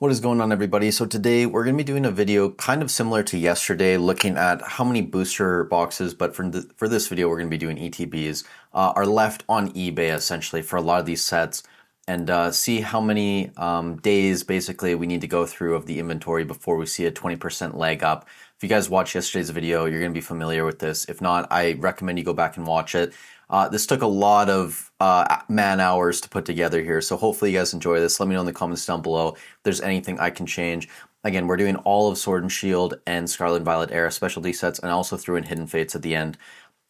What is going on, everybody? So today we're going to be doing a video kind of similar to yesterday, looking at how many booster boxes, but for this video we're going to be doing ETBs, are left on eBay essentially for a lot of these sets, and see how many days basically we need to go through of the inventory before we see a 20% leg up. If you guys watched yesterday's video, you're going to be familiar with this. If not, I recommend you go back and watch it. This took a lot of man hours to put together here, so hopefully you guys enjoy this. Let me know in the comments down below if there's anything I can change. Again, we're doing all of Sword and Shield and Scarlet and Violet Era specialty sets, and I also threw in Hidden Fates at the end.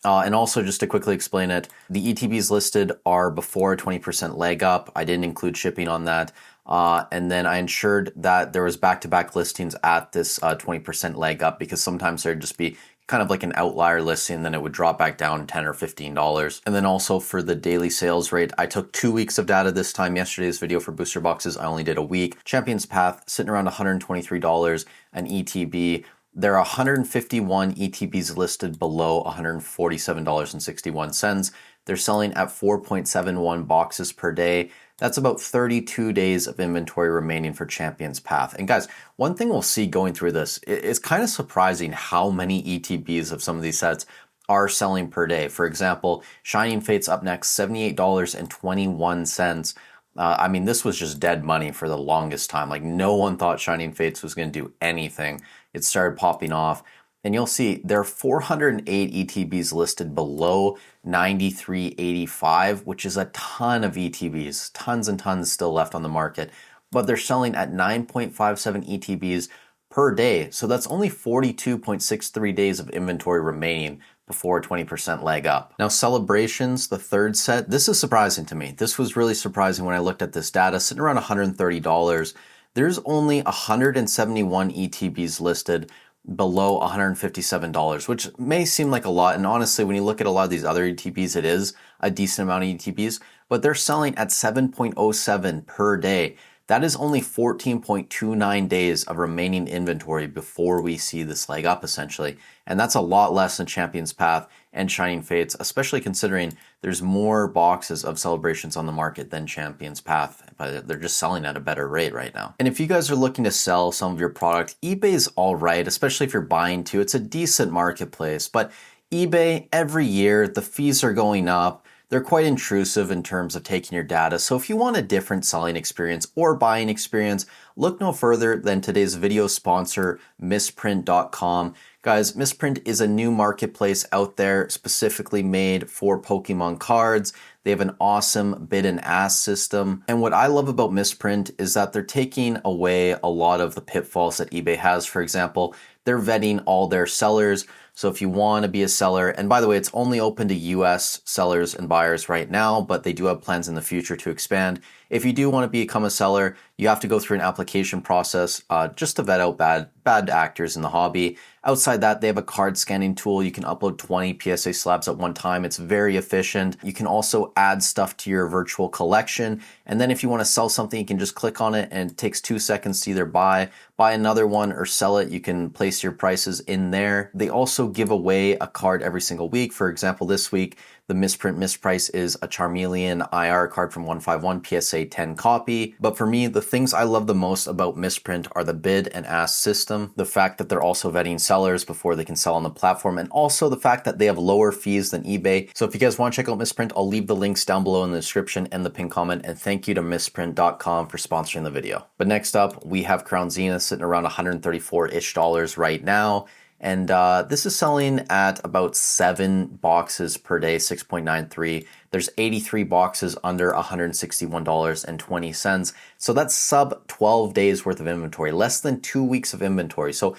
And also, just to quickly explain it, the ETBs listed are before a 20% leg up. I didn't include shipping on that. And then I ensured that there was back-to-back listings at this 20% leg up, because sometimes there'd just be kind of like an outlier listing, then it would drop back down $10 or $15. And then also for the daily sales rate, I took 2 weeks of data this time. Yesterday's video for booster boxes, I only did a week. Champions Path sitting around $123 an ETB. There are 151 ETBs listed below $147.61. They're selling at 4.71 boxes per day. That's about 32 days of inventory remaining for Champions Path. And guys, one thing we'll see going through this, it's kind of surprising how many ETBs of some of these sets are selling per day. For example, Shining Fates up next, $78.21. I mean, this was just dead money for the longest time. Like, no one thought Shining Fates was going to do anything. It started popping off. And you'll see there are 408 ETBs listed below 93.85, which is a ton of ETBs, tons and tons still left on the market. But they're selling at 9.57 ETBs per day. So that's only 42.63 days of inventory remaining before a 20% leg up. Now, Celebrations, the third set, this is surprising to me. This was really surprising when I looked at this data, sitting around $130. There's only 171 ETBs listed below $157, which may seem like a lot. And honestly, when you look at a lot of these other ETBs, it is a decent amount of ETBs, but they're selling at 7.07 per day. That is only 14.29 days of remaining inventory before we see this leg up, essentially. And that's a lot less than Champions Path and Shining Fates, especially considering there's more boxes of Celebrations on the market than Champions Path, but they're just selling at a better rate right now. And if you guys are looking to sell some of your product, eBay's all right, especially if you're buying too. It's a decent marketplace, but eBay, every year, the fees are going up. They're quite intrusive in terms of taking your data. So if you want a different selling experience or buying experience, look no further than today's video sponsor, Misprint.com. Guys, Misprint is a new marketplace out there specifically made for Pokemon cards. They have an awesome bid and ask system. And what I love about Misprint is that they're taking away a lot of the pitfalls that eBay has. For example, they're vetting all their sellers. So if you want to be a seller, and by the way, it's only open to US sellers and buyers right now, but they do have plans in the future to expand. If you do want to become a seller, you have to go through an application process just to vet out bad actors in the hobby. Outside that, they have a card scanning tool. You can upload 20 PSA slabs at one time. It's very efficient. You can also add stuff to your virtual collection. And then if you want to sell something, you can just click on it and it takes 2 seconds to either buy another one or sell it. You can place your prices in there. They also give away a card every single week. For example, this week, the Misprint misprice is a Charmeleon IR card from 151 PSA 10 copy. But for me, the things I love the most about Misprint are the bid and ask system, the fact that they're also vetting sellers before they can sell on the platform, and also the fact that they have lower fees than eBay. So if you guys want to check out Misprint, I'll leave the links down below in the description and the pinned comment. And thank you to Misprint.com for sponsoring the video. But next up, we have Crown Zenith sitting around $134-ish right now. And this is selling at about 7 boxes per day, 6.93. There's 83 boxes under $161.20. So that's sub 12 days worth of inventory, less than 2 weeks of inventory. So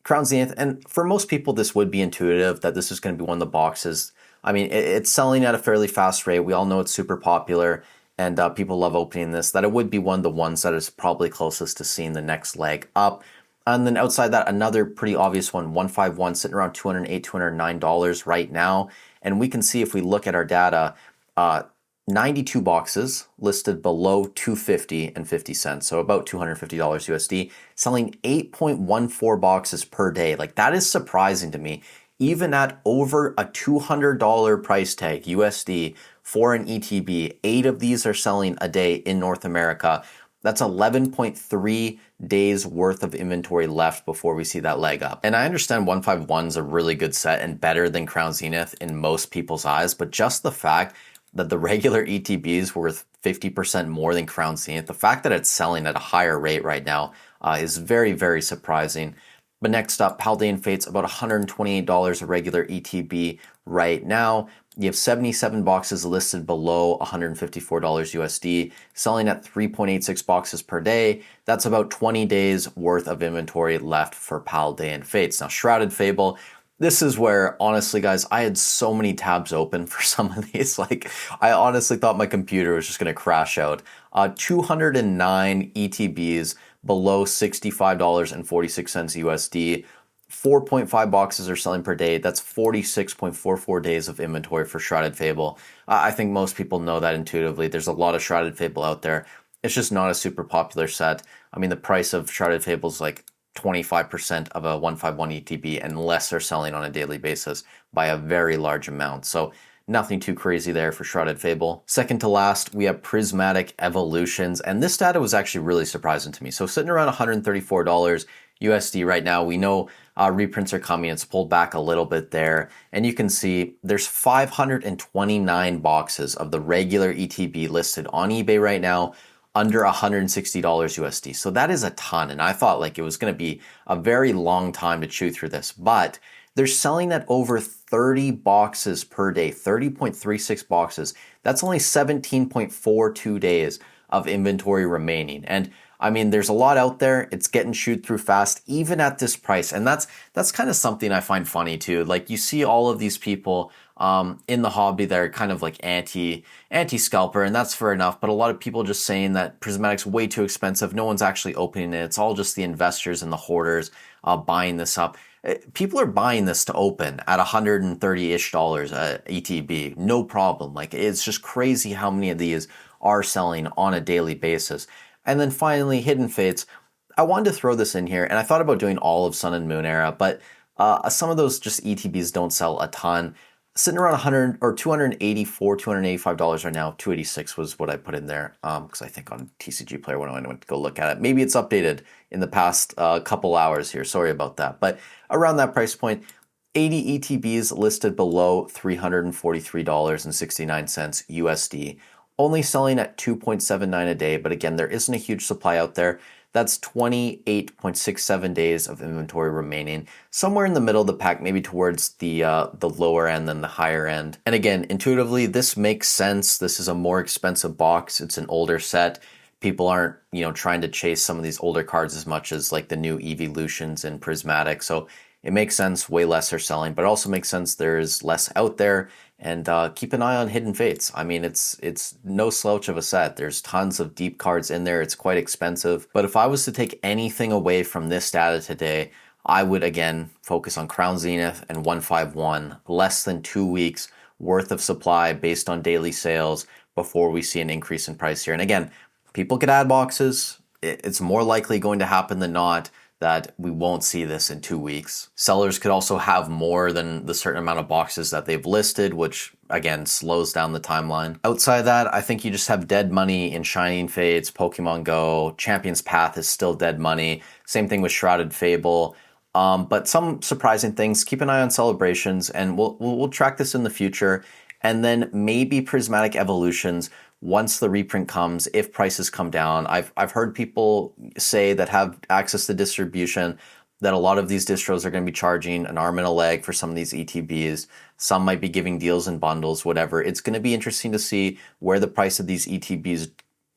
Crown Zenith, and for most people, this would be intuitive that this is going to be one of the boxes. I mean, it's selling at a fairly fast rate. We all know it's super popular, and people love opening this, that it would be one of the ones that is probably closest to seeing the next leg up. And then outside that, another pretty obvious one, 151, sitting around $208, $209 right now. And we can see if we look at our data, 92 boxes listed below $250.50, so about $250 USD, selling 8.14 boxes per day. Like, that is surprising to me. Even at over a $200 price tag USD for an ETB, 8 of these are selling a day in North America. That's 11.3 days worth of inventory left before we see that leg up. And I understand 151 is a really good set and better than Crown Zenith in most people's eyes, but just the fact that the regular ETB is worth 50% more than Crown Zenith, the fact that it's selling at a higher rate right now is very, very surprising. But next up, Paldean Fate's about $128 a regular ETB right now. You have 77 boxes listed below $154 USD, selling at 3.86 boxes per day. That's about 20 days worth of inventory left for Paldean Fates. Now, Shrouded Fable, this is where, honestly, guys, I had so many tabs open for some of these. Like, I honestly thought my computer was just going to crash out. 209 ETBs below $65.46 USD. 4.5 boxes are selling per day. That's 46.44 days of inventory for Shrouded Fable. I think most people know that intuitively. There's a lot of Shrouded Fable out there. It's just not a super popular set. I mean, the price of Shrouded Fable is like 25% of a 151 ETB, unless they're selling on a daily basis by a very large amount. So nothing too crazy there for Shrouded Fable. Second to last, we have Prismatic Evolutions, and this data was actually really surprising to me. So sitting around $134 USD right now. We know reprints are coming. It's pulled back a little bit there. And you can see there's 529 boxes of the regular ETB listed on eBay right now under $160 USD. So that is a ton. And I thought like it was going to be a very long time to chew through this. But they're selling at over 30 boxes per day, 30.36 boxes. That's only 17.42 days of inventory remaining. And I mean, there's a lot out there. It's getting chewed through fast, even at this price. And that's kind of something I find funny too. Like you see all of these people in the hobby that are kind of like anti-scalper, and that's fair enough. But a lot of people just saying that Prismatic's way too expensive. No one's actually opening it. It's all just the investors and the hoarders buying this up. People are buying this to open at $130-ish ETB. No problem. Like it's just crazy how many of these are selling on a daily basis. And then finally, Hidden Fates. I wanted to throw this in here, and I thought about doing all of Sun and Moon era, but some of those just ETBs don't sell a ton. Sitting around $100 or $284, $285 right now. $286 was what I put in there because I think on TCG Player when I went to go look at it. Maybe it's updated in the past couple hours here. Sorry about that. But around that price point, 80 ETBs listed below $343.69 USD. Only selling at 2.79 a day, but again, there isn't a huge supply out there. That's 28.67 days of inventory remaining, somewhere in the middle of the pack, maybe towards the lower end than the higher end. And again, intuitively, this makes sense. This is a more expensive box. It's an older set. People aren't, trying to chase some of these older cards as much as like the new Evolutions and Prismatic. So it makes sense, way less are selling, but it also makes sense there's less out there. And keep an eye on Hidden Fates. I mean, it's no slouch of a set. There's tons of deep cards in there. It's quite expensive. But if I was to take anything away from this data today, I would, again, focus on Crown Zenith and 151. Less than 2 weeks worth of supply based on daily sales before we see an increase in price here. And again, people could add boxes. It's more likely going to happen than not that we won't see this in 2 weeks. Sellers could also have more than the certain amount of boxes that they've listed, which again slows down the timeline. Outside of that, I think you just have dead money in Shining Fates, Pokemon Go, Champion's Path is still dead money. Same thing with Shrouded Fable. But some surprising things. Keep an eye on Celebrations, and we'll track this in the future. And then maybe Prismatic Evolutions once the reprint comes, if prices come down. I've heard people say that have access to distribution that a lot of these distros are going to be charging an arm and a leg for some of these ETBs. Some might be giving deals and bundles, whatever. It's going to be interesting to see where the price of these ETBs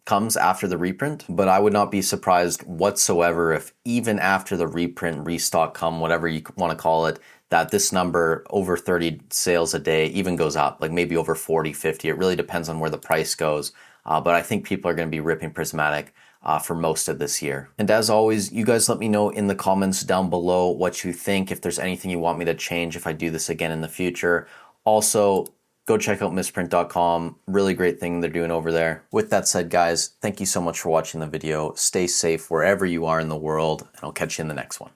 comes after the reprint, but I would not be surprised whatsoever if even after the reprint, restock come, whatever you want to call it, that this number over 30 sales a day even goes up, like maybe over 40, 50. It really depends on where the price goes. But I think people are going to be ripping Prismatic for most of this year. And as always, you guys let me know in the comments down below what you think, if there's anything you want me to change if I do this again in the future. Also, go check out misprint.com. Really great thing they're doing over there. With that said, guys, thank you so much for watching the video. Stay safe wherever you are in the world, and I'll catch you in the next one.